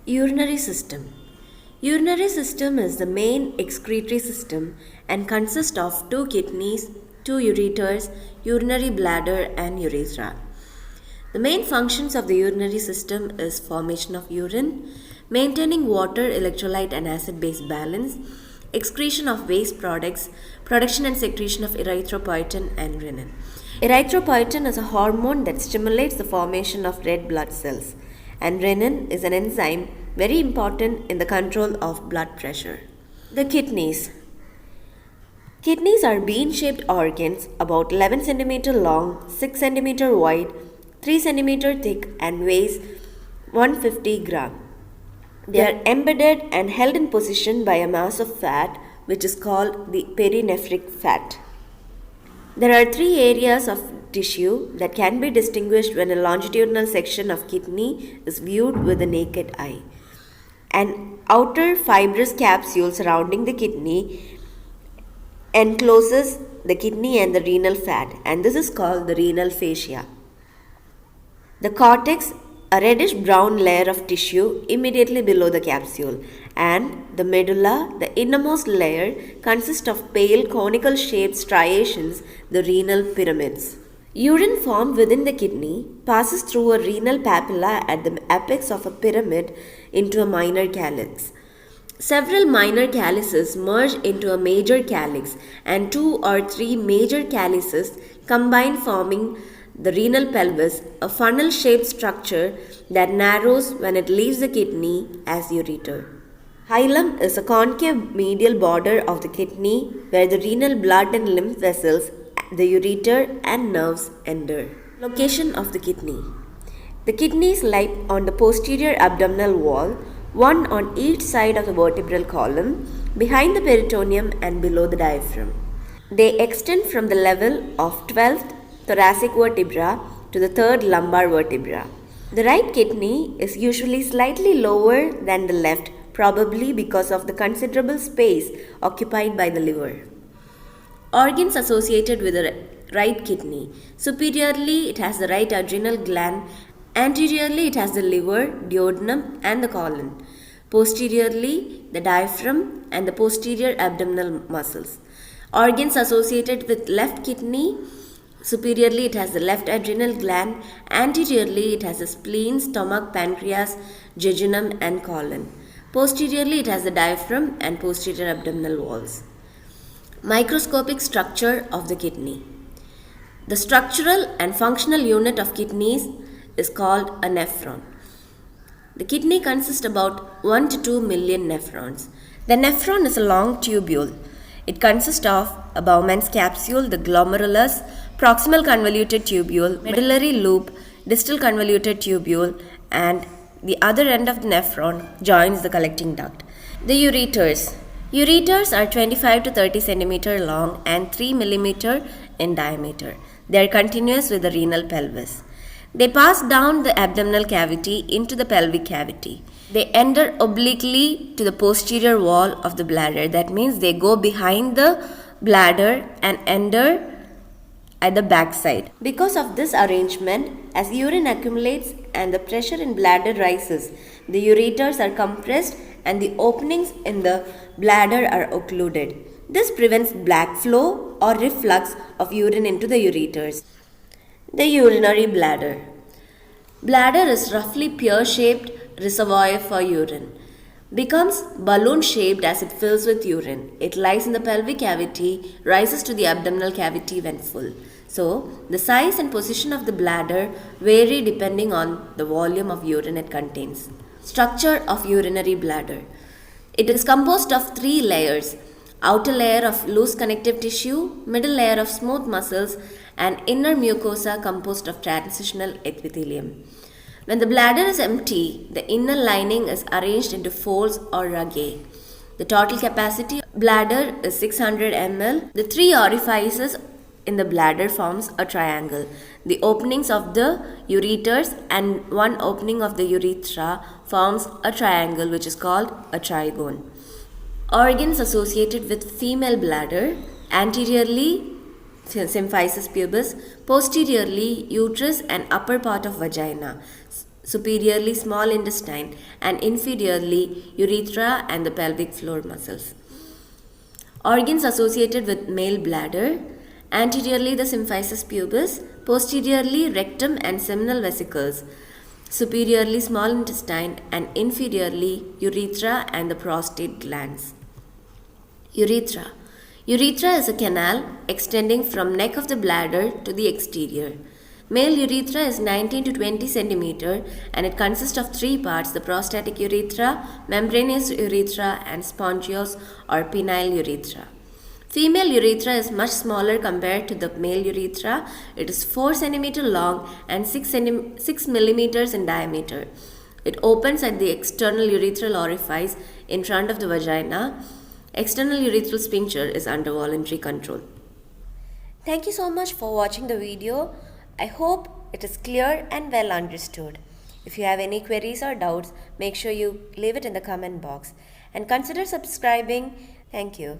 Urinary system. Urinary system is the main excretory system and consists of two kidneys, two ureters, urinary bladder and urethra. The main functions of the urinary system is formation of urine, maintaining water, electrolyte and acid-base balance, excretion of waste products, production and secretion of erythropoietin and renin. Erythropoietin is a hormone that stimulates the formation of red blood cells, and renin is an enzyme very important in the control of blood pressure. The kidneys. Kidneys are bean-shaped organs about 11 cm long, 6 cm wide, 3 cm thick and weighs 150 gram. They are embedded and held in position by a mass of fat which is called the perinephric fat. There are three areas of tissue that can be distinguished when a longitudinal section of kidney is viewed with the naked eye. An outer fibrous capsule surrounding the kidney encloses the kidney and the renal fat, and this is called the renal fascia. The cortex, a reddish brown layer of tissue immediately below the capsule, and the medulla, the innermost layer, consists of pale conical shaped striations, the renal pyramids. Urine formed within the kidney passes through a renal papilla at the apex of a pyramid into a minor calyx. Several minor calyces merge into a major calyx, and 2 or 3 major calyces combine, forming the renal pelvis, a funnel-shaped structure that narrows when it leaves the kidney as ureter. Hilum is a concave medial border of the kidney where the renal blood and lymph vessels, the ureter and nerves enter. Location of the kidney. The kidneys lie on the posterior abdominal wall, one on each side of the vertebral column, behind the peritoneum and below the diaphragm. They extend from the level of 12th thoracic vertebra to the 3rd lumbar vertebra. The right kidney is usually slightly lower than the left, probably because of the considerable space occupied by the liver. Organs associated with the right kidney. Superiorly, it has the right adrenal gland. Anteriorly, it has the liver, duodenum and the colon. Posteriorly, the diaphragm and the posterior abdominal muscles. Organs associated with left kidney. Superiorly, it has the left adrenal gland. Anteriorly, it has the spleen, stomach, pancreas, jejunum and colon. Posteriorly, it has the diaphragm and posterior abdominal walls. Microscopic structure of the kidney. The structural and functional unit of kidneys is called a nephron. The kidney consists about 1 to 2 million nephrons. The nephron is a long tubule. It consists of a Bowman's capsule, the glomerulus, proximal convoluted tubule, medullary loop, distal convoluted tubule, and the other end of the nephron joins the collecting duct. The ureters. Ureters are 25 to 30 cm long and 3 mm in diameter. They are continuous with the renal pelvis. They pass down the abdominal cavity into the pelvic cavity. They enter obliquely to the posterior wall of the bladder. That means they go behind the bladder and enter at the back side. Because of this arrangement, as urine accumulates and the pressure in bladder rises, the ureters are compressed and the openings in the bladder are occluded. This prevents black flow or reflux of urine into the ureters. The urinary bladder. Bladder is roughly pear-shaped reservoir for urine. Becomes balloon-shaped as it fills with urine. It lies in the pelvic cavity, rises to the abdominal cavity when full. So, the size and position of the bladder vary depending on the volume of urine it contains. Structure of urinary bladder. It is composed of 3 layers: outer layer of loose connective tissue, middle layer of smooth muscles, and inner mucosa composed of transitional epithelium. When the bladder is empty, the inner lining is arranged into folds or rugae. The total capacity of bladder is 600 ml. The 3 orifices in the bladder forms a triangle. The openings of the ureters and 1 opening of the urethra forms a triangle which is called a trigone. Organs associated with female bladder: anteriorly symphysis pubis, posteriorly uterus and upper part of vagina. superiorly small intestine, and inferiorly urethra and the pelvic floor muscles. Organs associated with male bladder: anteriorly the symphysis pubis, posteriorly rectum and seminal vesicles, superiorly small intestine, and inferiorly urethra and the prostate glands. Urethra. Urethra is a canal extending from neck of the bladder to the exterior. Male urethra is 19 to 20 cm and it consists of three parts: the prostatic urethra, membranous urethra, and spongious or penile urethra. Female urethra is much smaller compared to the male urethra. It is 4 cm long and 6 mm in diameter. It opens at the external urethral orifice in front of the vagina. External urethral sphincter is under voluntary control. Thank you so much for watching the video. I hope it is clear and well understood. If you have any queries or doubts, make sure you leave it in the comment box and consider subscribing. Thank you.